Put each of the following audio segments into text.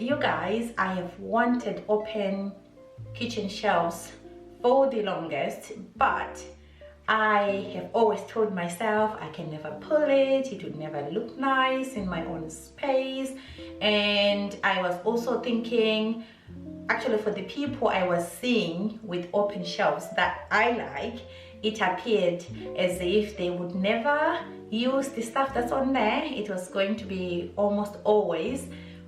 You guys, I have wanted open kitchen shelves for the longest, but I have always told myself I can never pull it would never look nice in my own space. And I was also thinking, actually, for the people I was seeing with open shelves that I like, it appeared as if they would never use the stuff that's on there. It was going to be almost always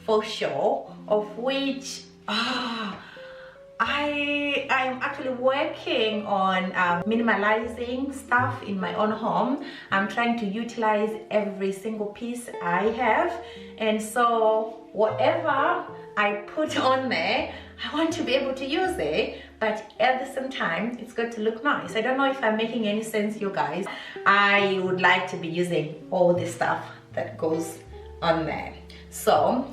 for show, of which I'm actually working on minimalizing stuff in my own home. I'm trying to utilize every single piece I have, and so whatever I put on there, I want to be able to use it, but at the same time it's got to look nice. I don't know if I'm making any sense, you guys. I would like to be using all the stuff that goes on there. So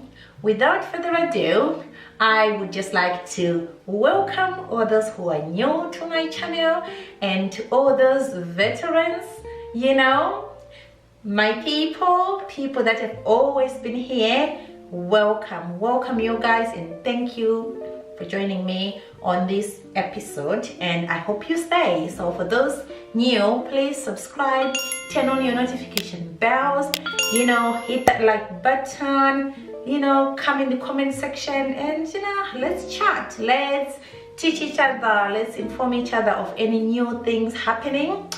without further ado, I would just like to welcome all those who are new to my channel and to all those veterans, you know, my people that have always been here. Welcome you guys, and thank you for joining me on this episode, and I hope you stay. So for those new, please subscribe, turn on your notification bells, you know, hit that like button, you know, come in the comment section, and you know, let's chat, let's teach each other, let's inform each other of any new things happening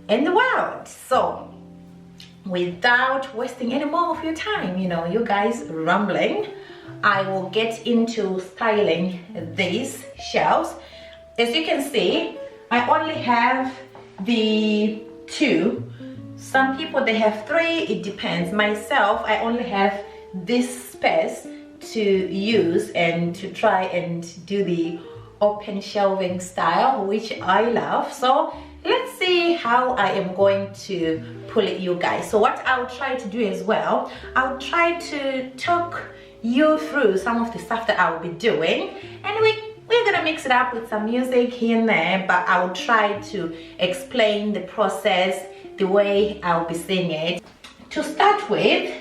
in the world. So without wasting any more of your time, you know, you guys rambling, I will get into styling these shelves. As you can see, I only have the 2. Some people, they have 3, it depends. Myself, I only have this space to use and to try and do the open shelving style, which I love. So let's see how I am going to pull it, you guys. So what I'll try to do as well, I'll try to talk you through some of the stuff that I will be doing, and we're gonna mix it up with some music here and there, but I will try to explain the process the way I'll be seeing it. To start with,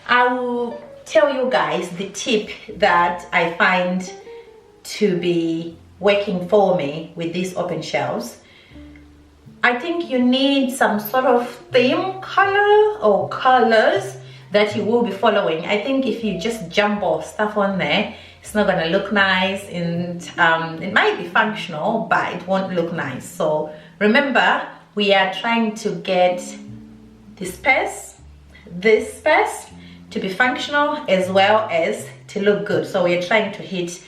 I will tell you guys the tip that I find to be working for me with these open shelves. I think you need some sort of theme color or colors that you will be following. I think if you just jumble stuff on there, it's not gonna look nice, and it might be functional, but it won't look nice. So remember, we are trying to get this space to be functional as well as to look good. So we're trying to hit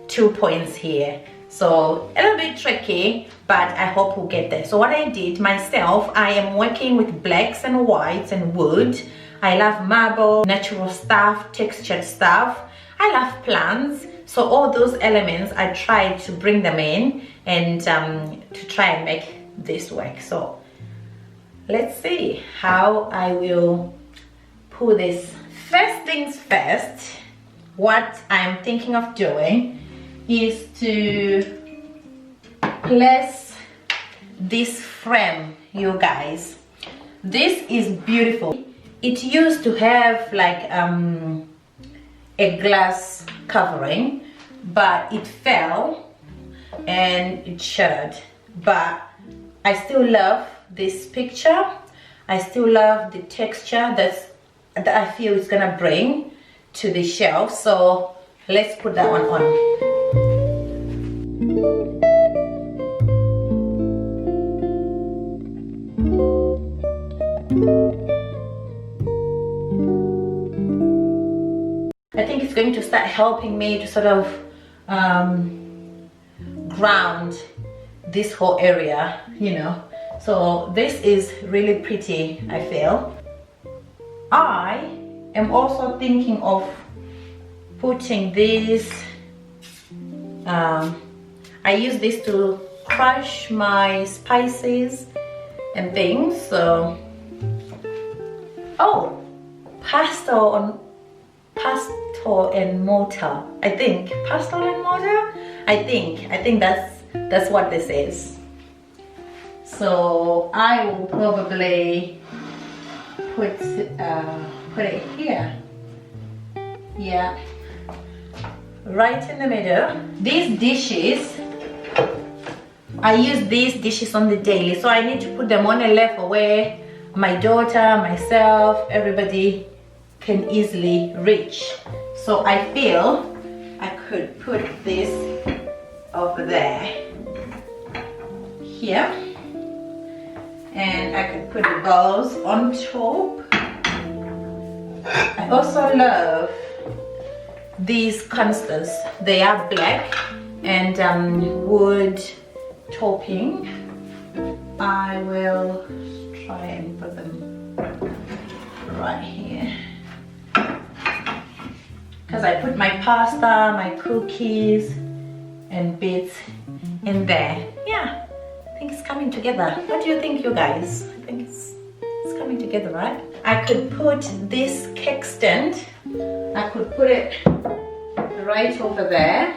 2 points here. So a little bit tricky, but I hope we'll get there. So what I did myself, I am working with blacks and whites and wood. I love marble, natural stuff, textured stuff. I love plants. So all those elements, I tried to bring them in and to try and make this work. So let's see how I will pull this. First things first, what I'm thinking of doing is to place this frame, you guys. This is beautiful. It used to have like a glass covering, but it fell and it shattered. But I still love this picture. I still love the texture that I feel it's gonna bring to the shelf. So let's put that one on. I think it's going to start helping me to sort of ground this whole area, you know. So this is really pretty, I feel. I am also thinking of putting this, I use this to crush my spices and things. So, oh, pestle and mortar. I think pestle and mortar. I think that's what this is. So I will probably put it here. Yeah, right in the middle. These dishes, I use these dishes on the daily, so I need to put them on a level where my daughter, myself, everybody can easily reach. So I feel I could put this over there, here, and I could put the bowls on top. I also love these canisters. They are black and wood topping. I will try and put them right here, because I put my pasta, my cookies and bits in there. Yeah, I think it's coming together. What do you think, you guys? I think it's coming together, right? I could put this cake stand, I could put it right over there.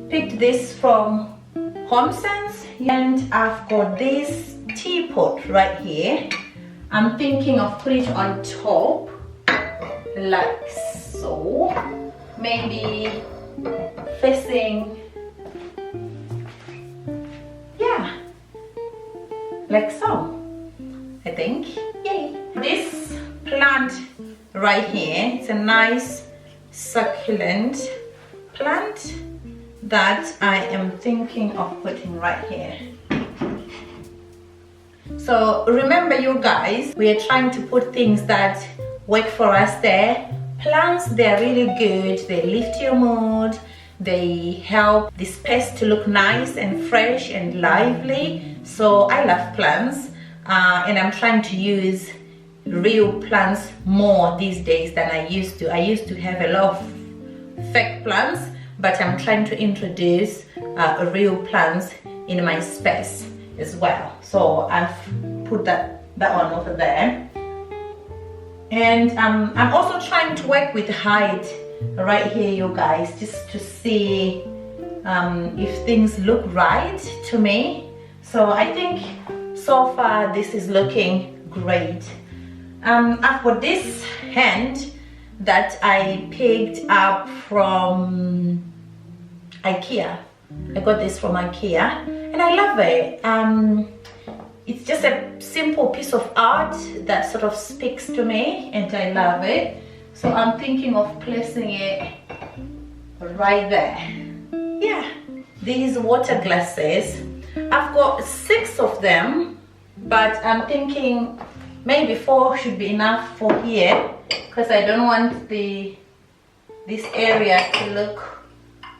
Picked this from HomeSense, and I've got this teapot right here. I'm thinking of putting it on top like so, maybe facing, yeah, like so, I think. Yay! This plant right here, it's a nice succulent plant that I am thinking of putting right here. So remember, you guys, we are trying to put things that work for us there. Plants, they're really good. They lift your mood. They help the space to look nice and fresh and lively. So I love plants, and I'm trying to use real plants more these days than I used to. I used to have a lot of fake plants, but I'm trying to introduce real plants in my space as well. So I've put that one over there. And I'm also trying to work with height right here, you guys, just to see if things look right to me. So I think so far this is looking great. I've got this hand that I picked up from IKEA. I got this from IKEA and I love it. It's just a simple piece of art that sort of speaks to me and I love it. So I'm thinking of placing it right there. Yeah, these water glasses, I've got 6 of them, but I'm thinking maybe 4 should be enough for here, because I don't want this area to look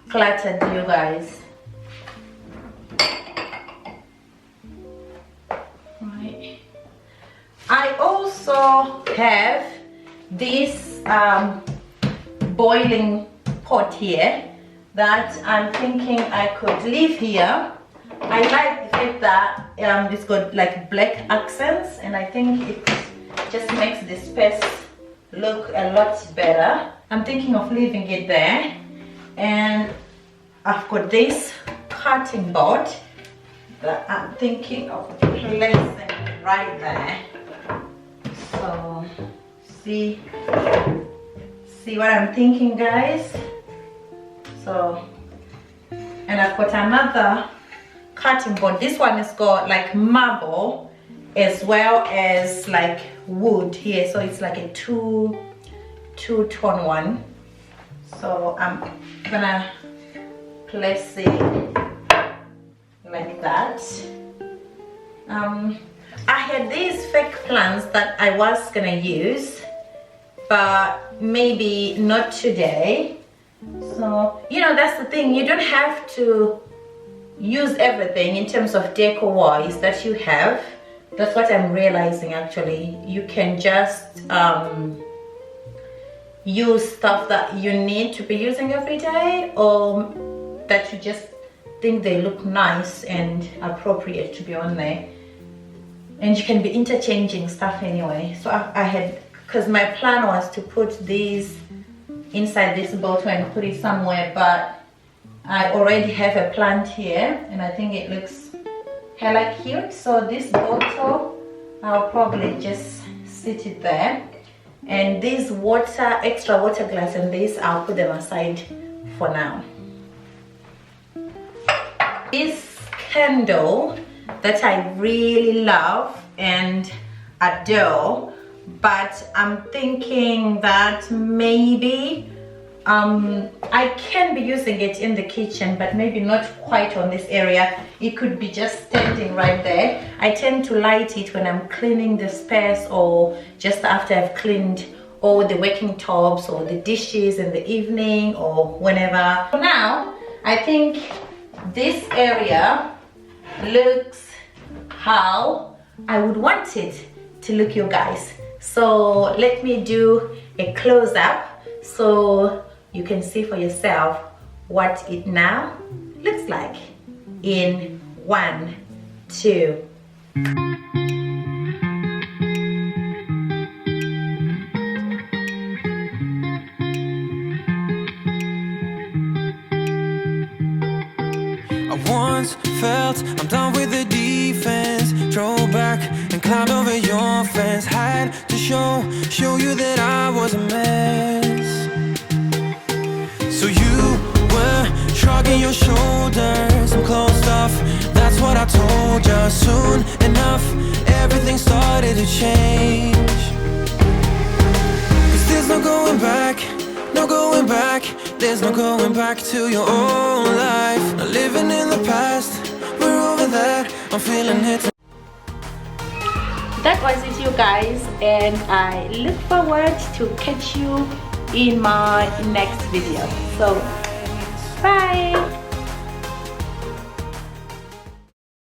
cluttered, you guys. Right. I also have this boiling pot here that I'm thinking I could leave here. I like the fact that it's got like black accents, and I think it just makes the space look a lot better. I'm thinking of leaving it there. And I've got this cutting board that I'm thinking of placing right there. So see what I'm thinking, guys? So, and I've got another cutting board. This one has got like marble as well as like wood here, so it's like a two-tone one. So I'm gonna place it like that. I had these fake plants that I was gonna use, but maybe not today. So, you know, that's the thing, you don't have to use everything in terms of decor wise that you have. That's what I'm realizing, actually. You can just use stuff that you need to be using every day, or that you just think they look nice and appropriate to be on there. And you can be interchanging stuff anyway. So I had, because my plan was to put these inside this bottle and put it somewhere, but I already have a plant here and I think it looks hella cute. So this bottle, I'll probably just sit it there. And these extra water glass and this, I'll put them aside for now. This candle that I really love and adore, but I'm thinking that maybe I can be using it in the kitchen, but maybe not quite on this area. It could be just standing right there. I tend to light it when I'm cleaning the space, or just after I've cleaned all the working tubs or the dishes in the evening or whenever. For now, I think this area looks how I would want it to look, you guys. So let me do a close-up so you can see for yourself what it now looks like in 1, 2. I once felt I'm done with the defense. Drove back and climbed over your fence. Had to show you that I was a mess. So you were shrugging your shoulders. I'm closed off, that's what I told you. Soon enough, everything started to change. 'Cause there's no going back, no going back. There's no going back to your old life. Not living in the past, we're over that. I'm feeling it. That was it, you guys, and I look forward to catch you in my next video. So bye.